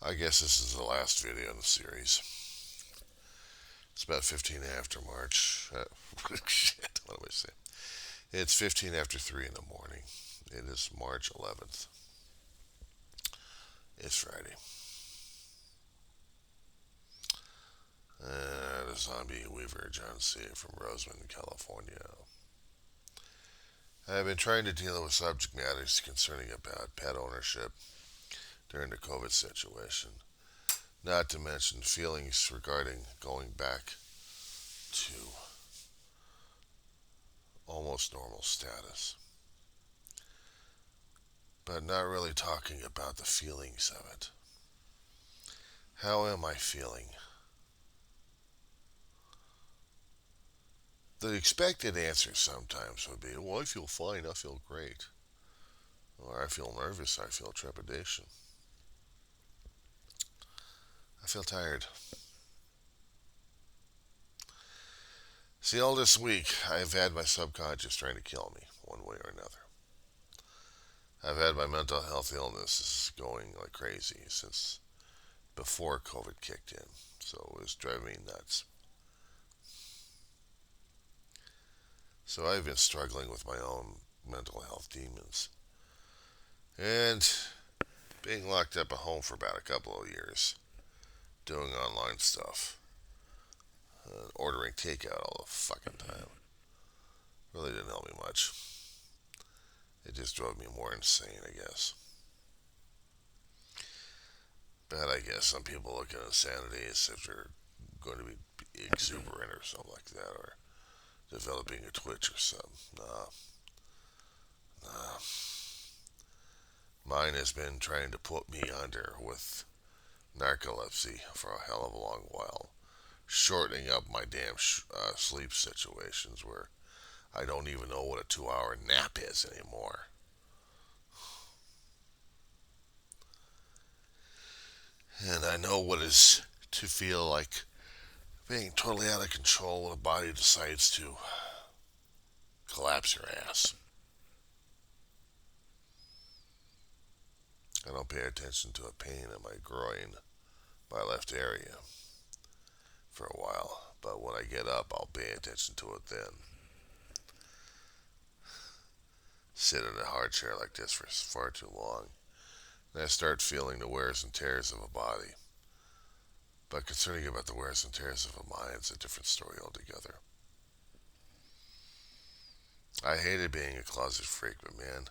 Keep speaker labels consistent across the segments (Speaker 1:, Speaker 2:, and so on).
Speaker 1: I guess this is the last video in the series. It's about 15 after March. Shit, what am I saying? It's 15 after 3 in the morning. It is March 11th. It's Friday. The zombie weaver, John C. from Roseman, California. I have been trying to deal with subject matters concerning about pet ownership during the COVID situation, not to mention feelings regarding going back to almost normal status, but not really talking about the feelings of it. How am I feeling? The expected answer sometimes would be, well, I feel fine, I feel great. Or I feel nervous, I feel trepidation. I feel tired. See, all this week, I've had my subconscious trying to kill me, one way or another. I've had my mental health illnesses going like crazy since before COVID kicked in, so it was driving me nuts. So I've been struggling with my own mental health demons. And being locked up at home for about a couple of years, doing online stuff, ordering takeout all the fucking time, really didn't help me much. It just drove me more insane, I guess. But I guess some people look at insanity as if they're going to be exuberant or something like that, or developing a twitch or something. Nah, nah. Mine has been trying to put me under with narcolepsy for a hell of a long while, shortening up my damn sleep situations where I don't even know what a 2 hour nap is anymore. And I know what it is to feel like being totally out of control when a body decides to collapse your ass. I don't pay attention to a pain in my groin, my left area, for a while. But when I get up, I'll pay attention to it then. Sit in a hard chair like this for far too long, and I start feeling the wears and tears of a body. But concerning about the wears and tears of a mind, it's a different story altogether. I hated being a closet freak, but man,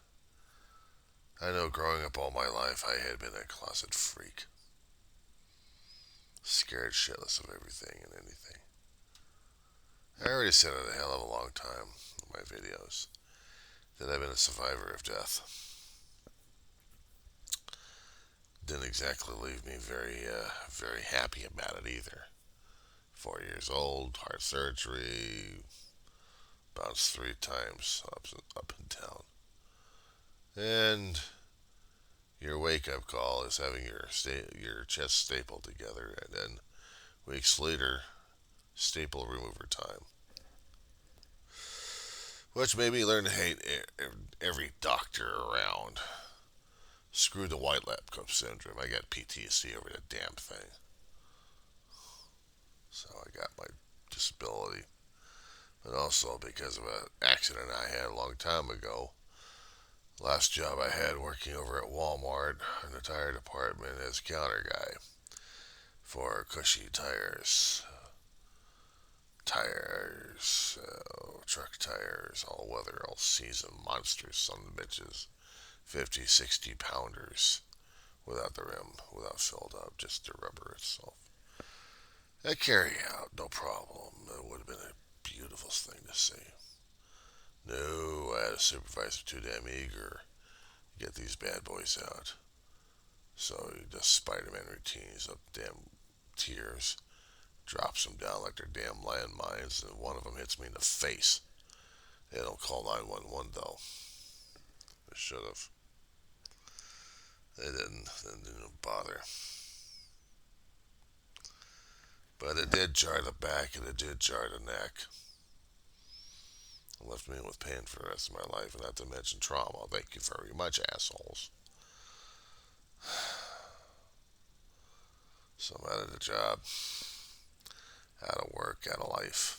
Speaker 1: I know growing up all my life I had been a closet freak. Scared shitless of everything and anything. I already said it a hell of a long time in my videos that I've been a survivor of death. Didn't exactly leave me very happy about it either. 4 years old, heart surgery, bounced 3 times up and down. And your wake-up call is having your chest stapled together, and then weeks later, staple remover time. Which made me learn to hate every doctor around. Screw the white lab coat syndrome. I got PTSD over the damn thing. So I got my disability. But also because of an accident I had a long time ago. Last job I had working over at Walmart in the tire department as counter guy for Cushy tires. Truck tires, all weather, all season monsters, son of bitches. 50, 60 pounders without the rim, without filled up, just the rubber itself. I carry out, no problem. It would have been a beautiful thing to see. No, I had a supervisor too damn eager to get these bad boys out. So he does Spider-Man routines up damn tears, drops them down like they're damn landmines, and one of them hits me in the face. They don't call 911 though. They should have. They didn't bother. But it did jar the back and it did jar the neck. It left me with pain for the rest of my life, and not to mention trauma. Thank you very much, assholes. So I'm out of the job, out of work, out of life.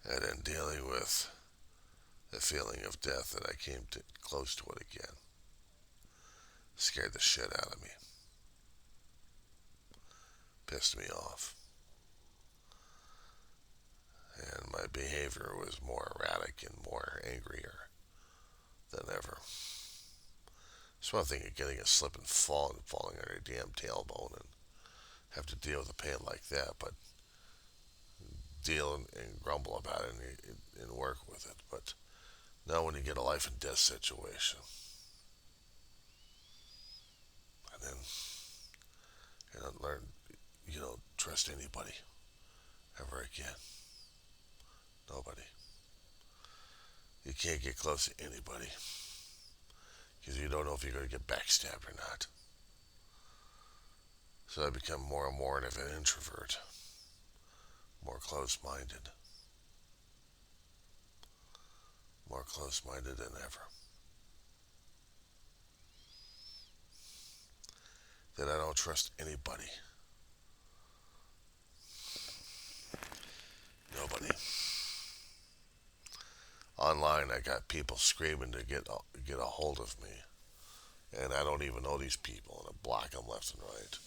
Speaker 1: And then dealing with the feeling of death that I came close to it again. Scared the shit out of me. Pissed me off. And my behavior was more erratic and more angrier than ever. It's one thing of getting a slip and fall and falling on your damn tailbone and have to deal with a pain like that, but deal and grumble about it and work with it. But now when you get a life and death situation, and then learn you don't trust anybody ever again. Nobody. You can't get close to anybody because you don't know if you're going to get backstabbed or not. So I become more and more of an introvert, more close-minded, more close-minded than ever. That I don't trust anybody. Nobody. Online, I got people screaming to get a hold of me, and I don't even know these people, and I block them left and right.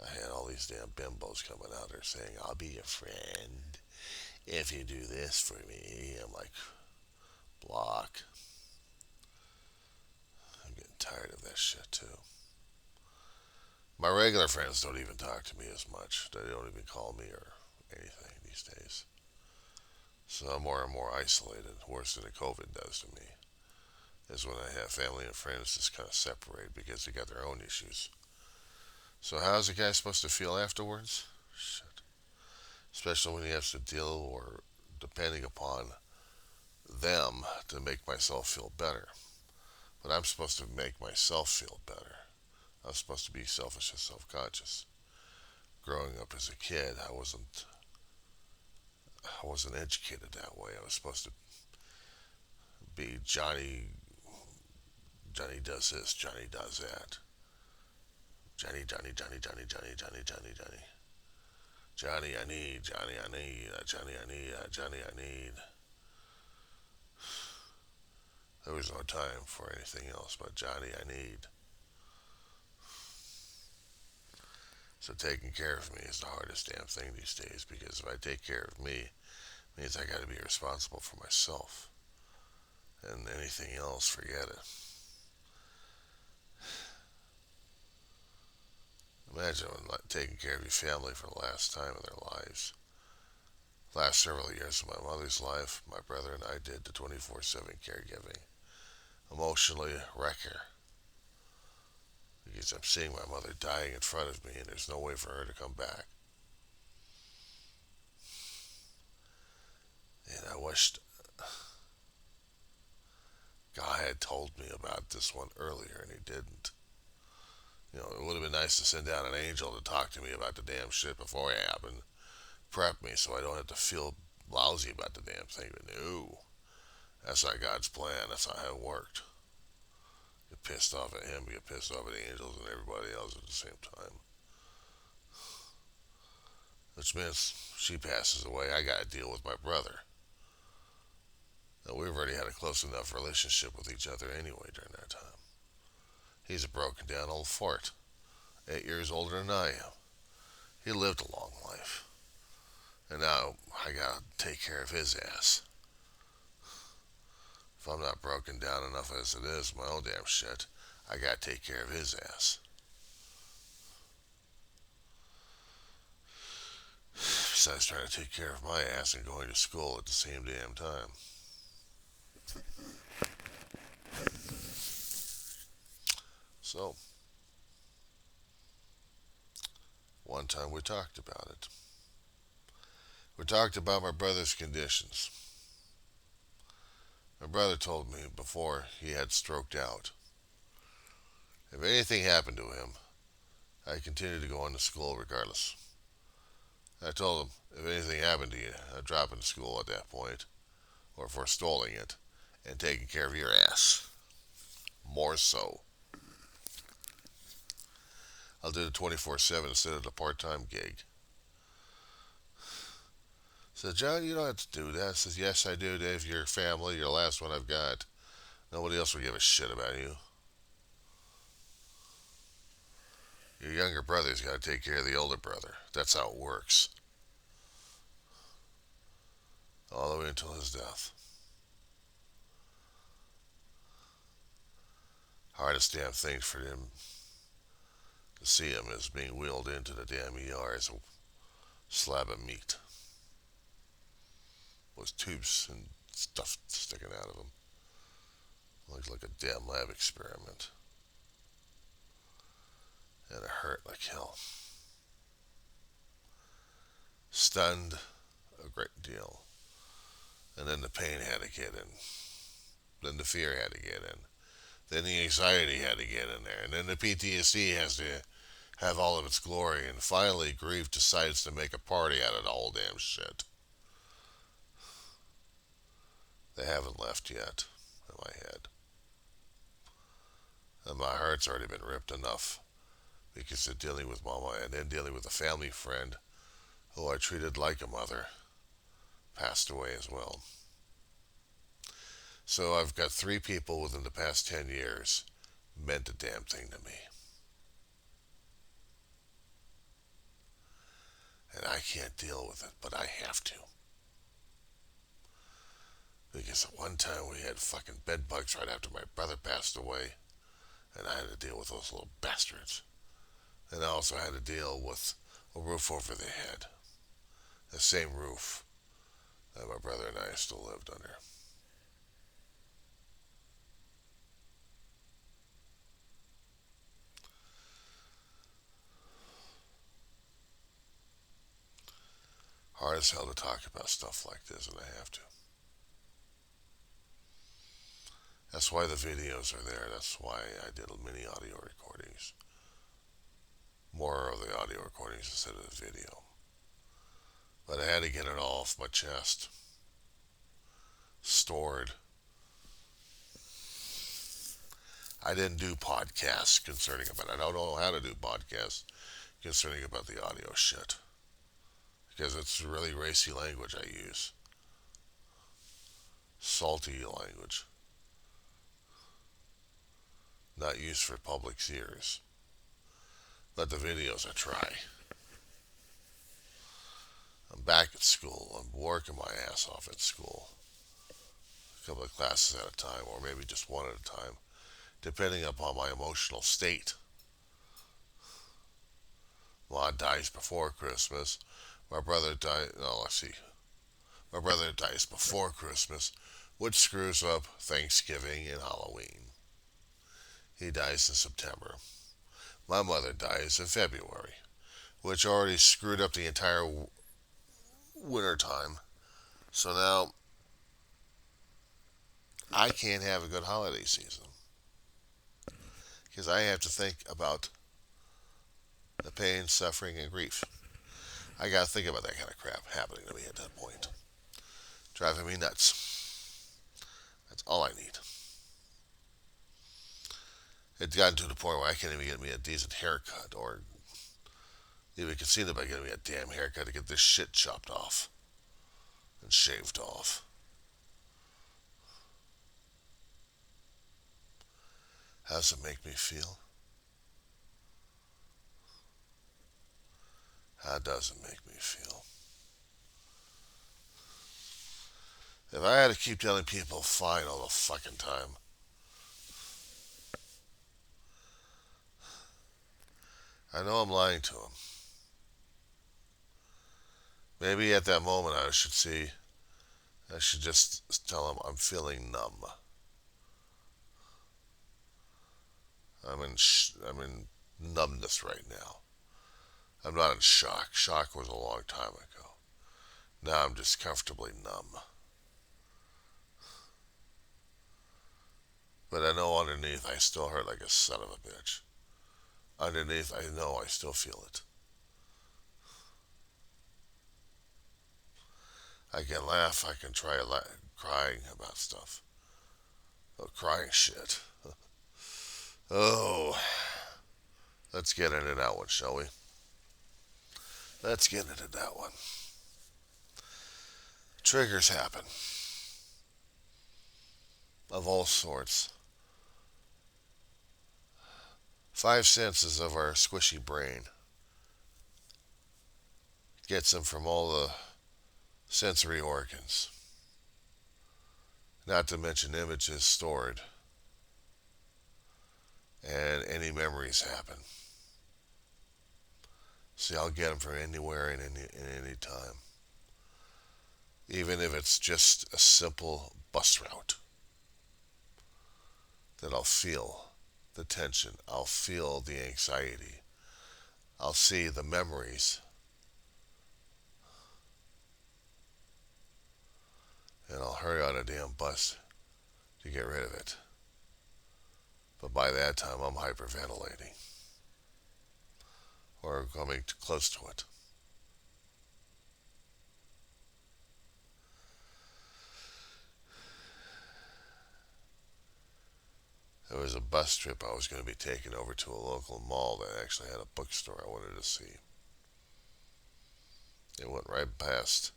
Speaker 1: I had all these damn bimbos coming out there saying, "I'll be your friend if you do this for me." I'm like, block. I'm getting tired of that shit too. My regular friends don't even talk to me as much. They don't even call me or anything these days. So I'm more and more isolated. Worse than the COVID does to me is when I have family and friends just kind of separate because they got their own issues. So how's a guy supposed to feel afterwards? Shit. Especially when he has to deal or depending upon them to make myself feel better. But I'm supposed to make myself feel better. I'm supposed to be selfish and self-conscious. Growing up as a kid, I wasn't educated that way. I was supposed to be Johnny. Johnny does this. Johnny does that. Johnny, Johnny, Johnny, Johnny, Johnny, Johnny, Johnny, Johnny. Johnny, I need. Johnny, I need. Johnny, I need. Johnny, I need. There was no time for anything else but Johnny, I need. So taking care of me is the hardest damn thing these days because if I take care of me, it means I got to be responsible for myself. And anything else, forget it. Imagine taking care of your family for the last time in their lives. Last several years of my mother's life, my brother and I did the 24/7 caregiving. Emotionally wreck her. Because I'm seeing my mother dying in front of me and there's no way for her to come back. And I wished God had told me about this one earlier and he didn't. It would have been nice to send down an angel to talk to me about the damn shit before it happened. Prep me so I don't have to feel lousy about the damn thing. But no, that's not God's plan. That's not how it worked. Get pissed off at him, get pissed off at the angels and everybody else at the same time. Which means she passes away, I gotta deal with my brother. Now, we've already had a close enough relationship with each other anyway during that time. He's a broken down old fart, 8 years older than I am. He lived a long life. And now I gotta take care of his ass. If I'm not broken down enough as it is, my own damn shit, I gotta take care of his ass. Besides trying to take care of my ass and going to school at the same damn time. So, one time we talked about it. We talked about my brother's conditions. My brother told me before he had stroked out, if anything happened to him, I'd continue to go on to school regardless. I told him, if anything happened to you, I'd drop into school at that point, or forestalling it, and taking care of your ass. More so. I'll do the 24/7 instead of the part-time gig. So John, you don't have to do that. I says, yes, I do, Dave. Your family, you're the last one I've got. Nobody else will give a shit about you. Your younger brother's got to take care of the older brother. That's how it works. All the way until his death. Hardest damn thing for him to see him is being wheeled into the damn ER as a slab of meat with tubes and stuff sticking out of him. Looks like a damn lab experiment. And it hurt like hell. Stunned a great deal. And then the pain had to get in. Then the fear had to get in. Then the anxiety had to get in there. And then the PTSD has to have all of its glory. And finally, grief decides to make a party out of the whole damn shit. They haven't left yet in my head. And my heart's already been ripped enough because of dealing with Mama and then dealing with a family friend who I treated like a mother passed away as well. So I've got 3 people within the past 10 years meant a damn thing to me. And I can't deal with it, but I have to. Because at one time we had fucking bed bugs right after my brother passed away. And I had to deal with those little bastards. And I also had to deal with a roof over their head. The same roof that my brother and I still lived under. Hard as hell to talk about stuff like this, and I have to. That's why the videos are there. That's why I did many audio recordings. More of the audio recordings instead of the video. But I had to get it all off my chest. Stored. I didn't do podcasts concerning about it. I don't know how to do podcasts concerning about the audio shit. Because it's really racy language I use. Salty language. Not used for public's ears. But the videos I try. I'm back at school. I'm working my ass off at school. A couple of classes at a time, or maybe just one at a time, depending upon my emotional state. Ma dies before Christmas. My brother dies. No, let's see. My brother dies before Christmas, which screws up Thanksgiving and Halloween. He dies in September. My mother dies in February, which already screwed up the entire winter time. So now I can't have a good holiday season because I have to think about the pain, suffering, and grief. I gotta think about that kind of crap happening to me at that point. Driving me nuts. That's all I need. It's gotten to the point where I can't even get me a decent haircut or even consider about getting me a damn haircut to get this shit chopped off and shaved off. How does it make me feel? How does it make me feel? If I had to keep telling people fine all the fucking time, I know I'm lying to them. Maybe at that moment I should just tell them I'm feeling numb. I'm in numbness right now. I'm not in shock. Shock was a long time ago. Now I'm just comfortably numb. But I know underneath I still hurt like a son of a bitch. Underneath I know I still feel it. I can laugh. I can try crying about stuff. Oh, crying shit. Oh, Let's get into that one, shall we? Let's get into that one. Triggers happen of all sorts. Five senses of our squishy brain gets them from all the sensory organs, not to mention images stored, and any memories happen. See, I'll get them from anywhere and any time. Even if it's just a simple bus route, that I'll feel the tension, I'll feel the anxiety, I'll see the memories, and I'll hurry on a damn bus to get rid of it. But by that time, I'm hyperventilating or coming too close to it. There was a bus trip I was going to be taken over to a local mall that actually had a bookstore I wanted to see. It went right past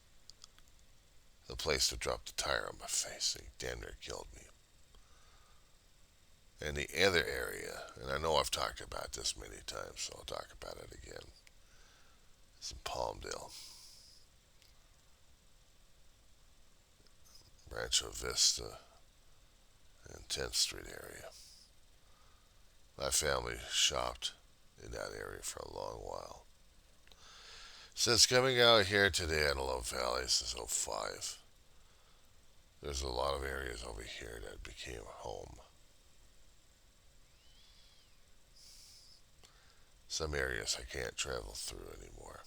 Speaker 1: the place that dropped the tire on my face. It damn near killed me. And the other area, and I know I've talked about this many times, so I'll talk about it again. It's in Palmdale. Rancho Vista and 10th Street area. My family shopped in that area for a long while. Since coming out here today in Love Valley since '05, there's a lot of areas over here that became home. Some areas I can't travel through anymore.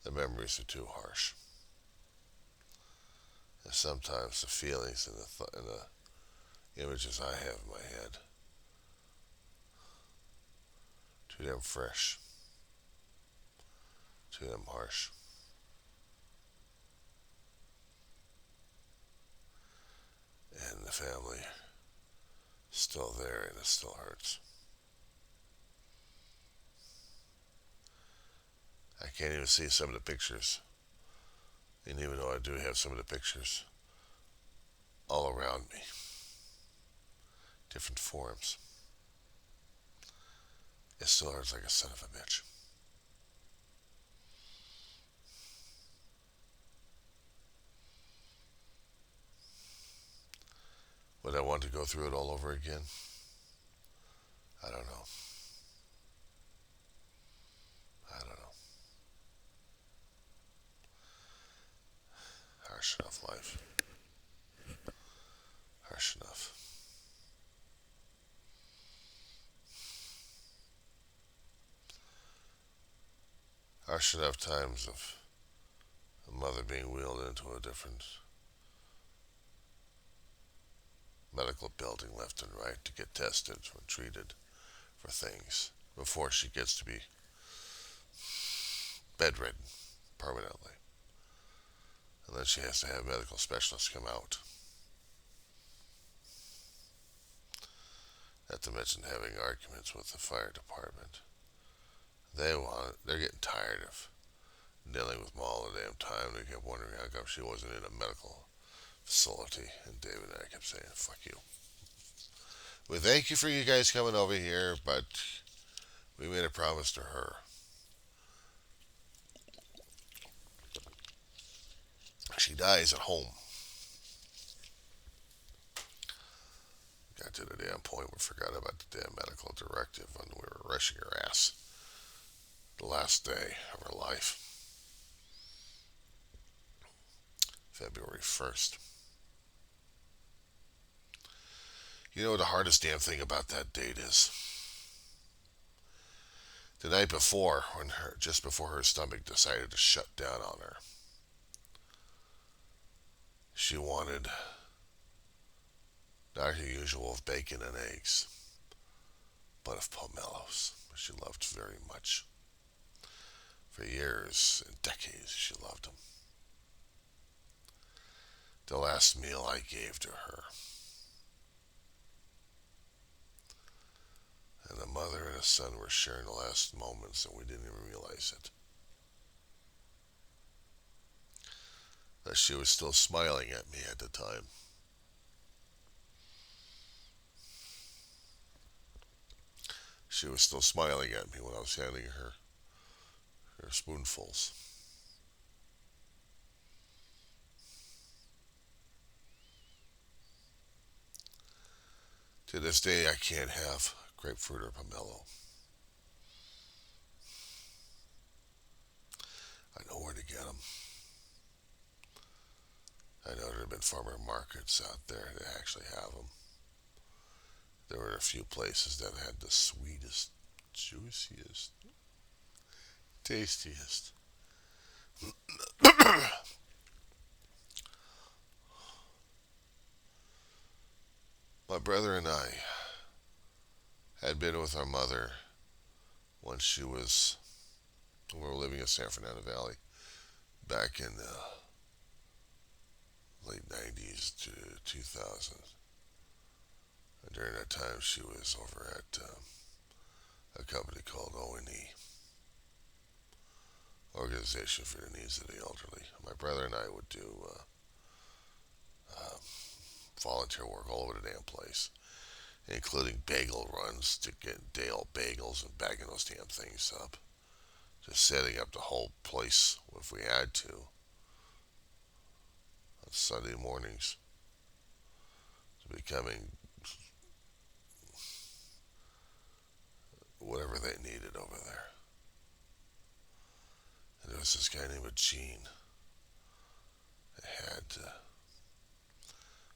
Speaker 1: The memories are too harsh. And sometimes the feelings and the images I have in my head, too damn fresh, too damn harsh. And the family is still there and it still hurts. I can't even see some of the pictures. And even though I do have some of the pictures all around me, different forms, it still hurts like a son of a bitch. Would I want to go through it all over again? I don't know. I don't know. Harsh enough life. Harsh enough. Harsh enough times of a mother being wheeled into a different medical building left and right to get tested or treated for things before she gets to be bedridden permanently. And then she has to have medical specialists come out. Not to mention having arguments with the fire department. They're getting tired of dealing with them all the damn time. They kept wondering how come she wasn't in a medical facility. And David and I kept saying, fuck you. We thank you for you guys coming over here, but we made a promise to her. She dies at home. Got to the damn point we forgot about the damn medical directive when we were rushing her ass the last day of her life. February 1st. You know what the hardest damn thing about that date is? The night before, just before her stomach decided to shut down on her, she wanted not her usual of bacon and eggs, but of pomelos, which she loved very much. For years and decades, she loved them. The last meal I gave to her. And a mother and a and son were sharing the last moments and we didn't even realize it. That she was still smiling at me at the time. She was still smiling at me when I was handing her spoonfuls. To this day, I can't have grapefruit or pomelo. I know where to get them. I know there have been farmer markets out there that actually have them. There were a few places that had the sweetest, juiciest, tastiest. My brother and I had been with our mother when we were living in San Fernando Valley back in the late 90s to 2000. And during that time, she was over at a company called O&E, Organization for the Needs of the Elderly. My brother and I would do uh, volunteer work all over the damn place, including bagel runs to get Dale bagels and bagging those damn things up. Just setting up the whole place if we had to on Sunday mornings. To becoming whatever they needed over there. And there was this guy named Gene that had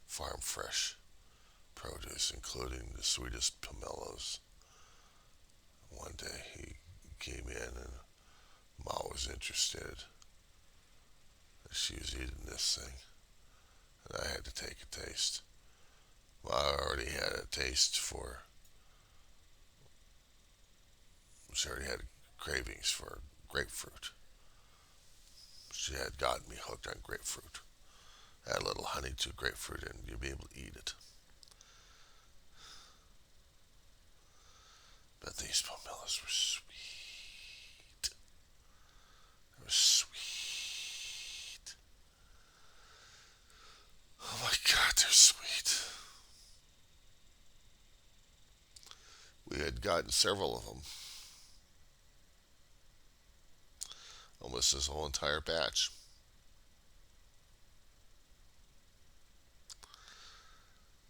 Speaker 1: farm fresh produce, including the sweetest pomelos. One day he came in and Ma was interested. She was eating this thing, and I had to take a taste. Ma already had a taste for, she already had cravings for grapefruit. She had gotten me hooked on grapefruit. Add a little honey to grapefruit and you'll be able to eat it. But these pomelos were sweet. They were sweet. Oh my God, they're sweet. We had gotten several of them. Almost this whole entire batch.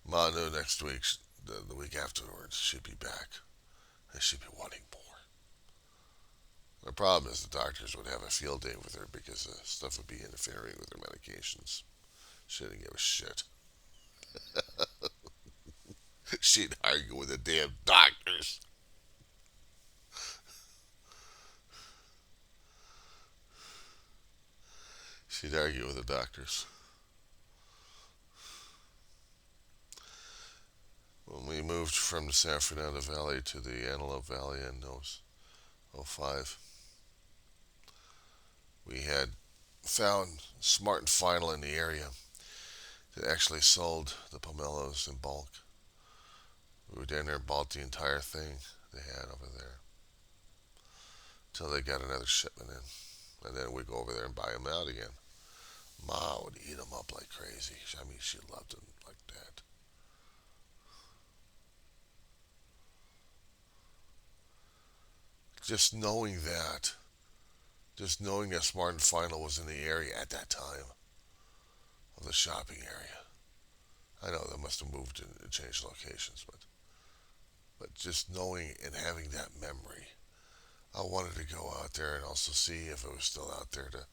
Speaker 1: Ma knew next week, the week afterwards, she'd be back. And she'd be wanting more. The problem is the doctors would have a field day with her because the stuff would be interfering with her medications. She didn't give a shit. She'd argue with the damn doctors. She'd argue with the doctors. When we moved from the San Fernando Valley to the Antelope Valley in '05, we had found Smart and Final in the area that actually sold the pomelos in bulk. We were down there and bought the entire thing they had over there until they got another shipment in. And then we'd go over there and buy them out again. Ma would eat them up like crazy. I mean, she loved them like that. Just knowing that, just knowing that Smart and Final was in the area at that time of the shopping area. I know they must have moved and changed locations, but just knowing and having that memory, I wanted to go out there and also see if it was still out there to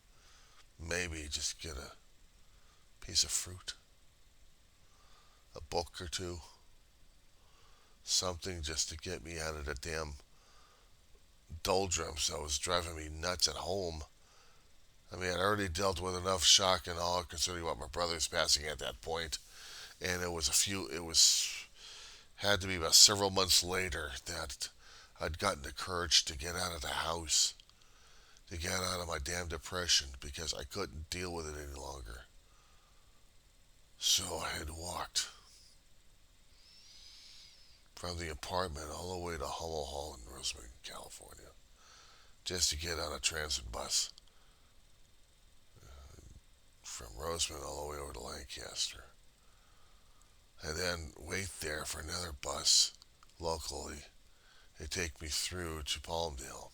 Speaker 1: maybe just get a piece of fruit, a book or two, something just to get me out of the damn doldrums that was driving me nuts at home. I mean, I already dealt with enough shock and awe considering what my brother's passing at that point, and it was had to be about several months later that I'd gotten the courage to get out of the house, to get out of my damn depression because I couldn't deal with it any longer. So I had walked from the apartment all the way to Hummel Hall in Roseman, California, just to get on a transit bus from Roseman all the way over to Lancaster, and then wait there for another bus locally to take me through to Palmdale.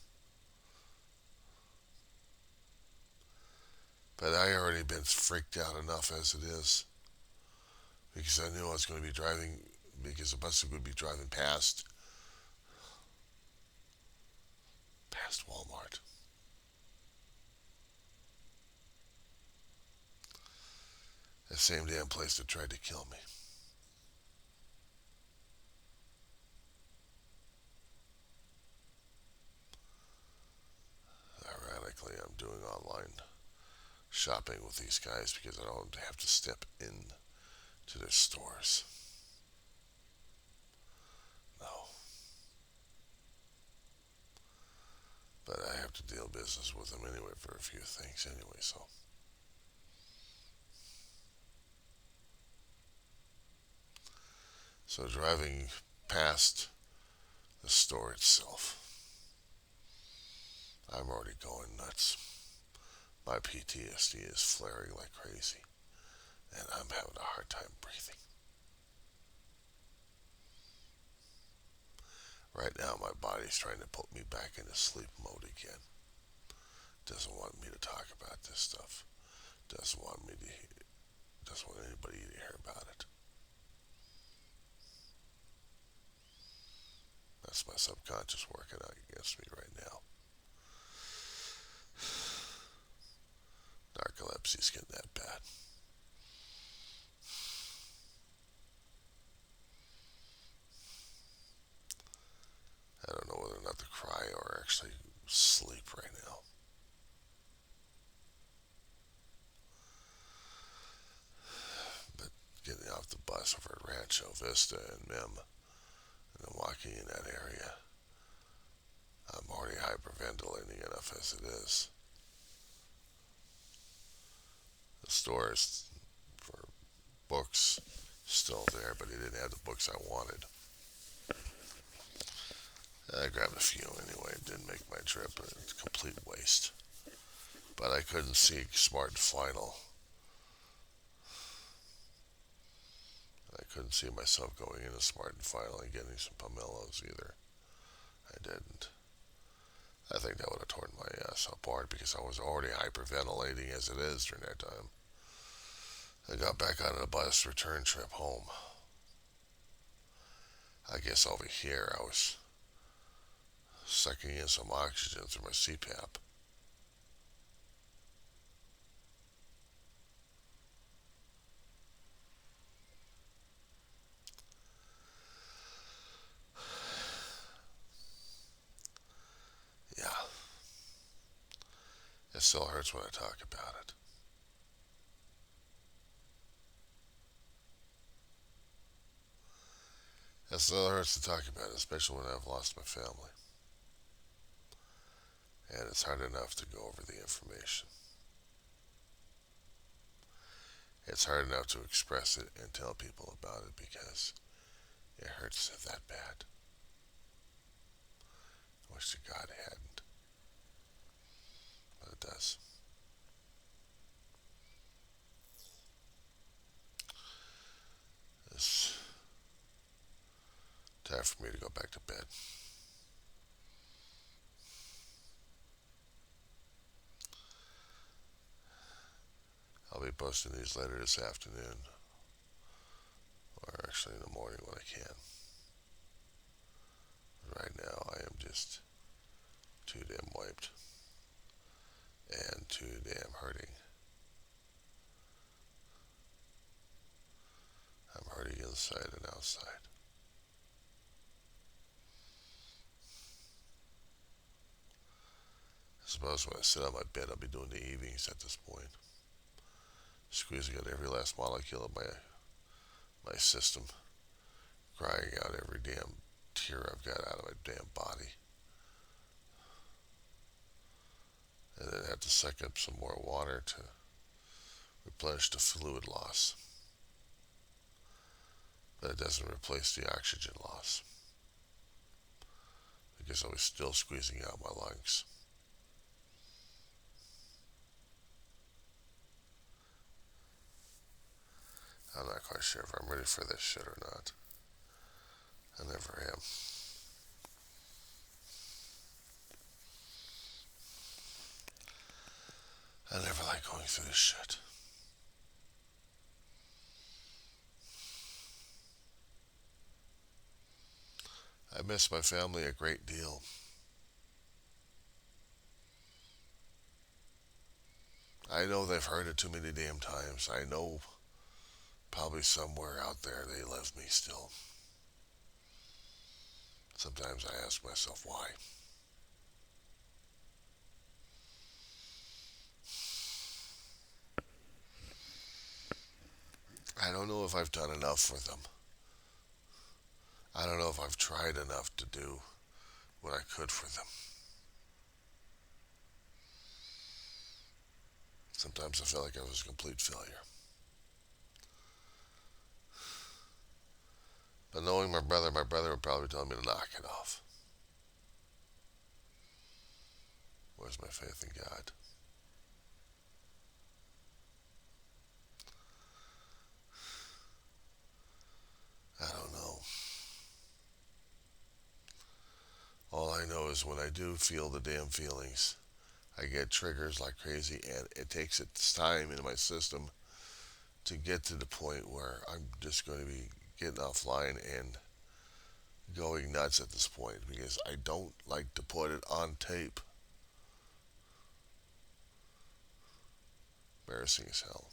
Speaker 1: But I already been freaked out enough as it is because I knew I was going to be driving, because the bus would be driving past Walmart. The same damn place that tried to kill me. Ironically, I'm doing online shopping with these guys because I don't have to step in to their stores. No. But I have to deal business with them anyway for a few things anyway, so. So driving past the store itself, I'm already going nuts. My PTSD is flaring like crazy, and I'm having a hard time breathing. Right now, my body's trying to put me back into sleep mode again. Doesn't want me to talk about this stuff. Doesn't want anybody to hear about it. That's my subconscious working out against me right now. Narcolepsy's getting that bad. I don't know whether or not to cry or actually sleep right now. But getting off the bus over at Rancho Vista and Mim, and then walking in that area, I'm already hyperventilating enough as it is. The stores for books still there, but he didn't have the books I wanted. I grabbed a few anyway. It didn't make my trip. It's a complete waste. But I couldn't see Smart and Final. I couldn't see myself going into Smart and Final and getting some pomelos either. I didn't. I think that would have torn my ass apart because I was already hyperventilating as it is during that time. I got back on the bus return trip home. I guess over here I was sucking in some oxygen through my CPAP. Yeah, it still hurts when I talk about it. It still hurts to talk about it, especially when I've lost my family. And it's hard enough to go over the information. It's hard enough to express it and tell people about it because it hurts that bad. I wish to God it hadn't, but it does. It's time for me to go back to bed. I'll be posting these later this afternoon, or actually in the morning when I can. Right now, I am just too damn wiped and too damn hurting. I'm hurting inside and outside. I suppose when I sit on my bed, I'll be doing the evenings at this point, squeezing out every last molecule of my system, crying out every damn tear I've got out of my damn body. And then have to suck up some more water to replenish the fluid loss. But it doesn't replace the oxygen loss. guess I was still squeezing out my lungs. I'm not quite sure if I'm ready for this shit or not. I never am. I never like going through this shit. I miss my family a great deal. I know they've heard it too many damn times. I know probably somewhere out there they love me still. Sometimes I ask myself why. I don't know if I've done enough for them. I don't know if I've tried enough to do what I could for them. Sometimes I feel like I was a complete failure. But knowing my brother would probably tell me to knock it off. Where's my faith in God? I don't know. All I know is when I do feel the damn feelings, I get triggers like crazy, and it takes its time in my system to get to the point where I'm just going to be getting offline and going nuts at this point because I don't like to put it on tape. Embarrassing as hell.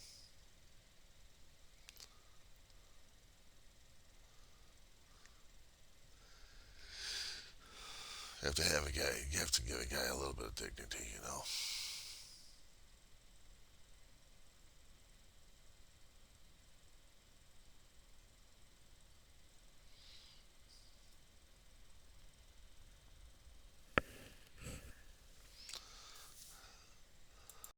Speaker 1: You have to have a guy. You have to give a guy a little bit of dignity, you know.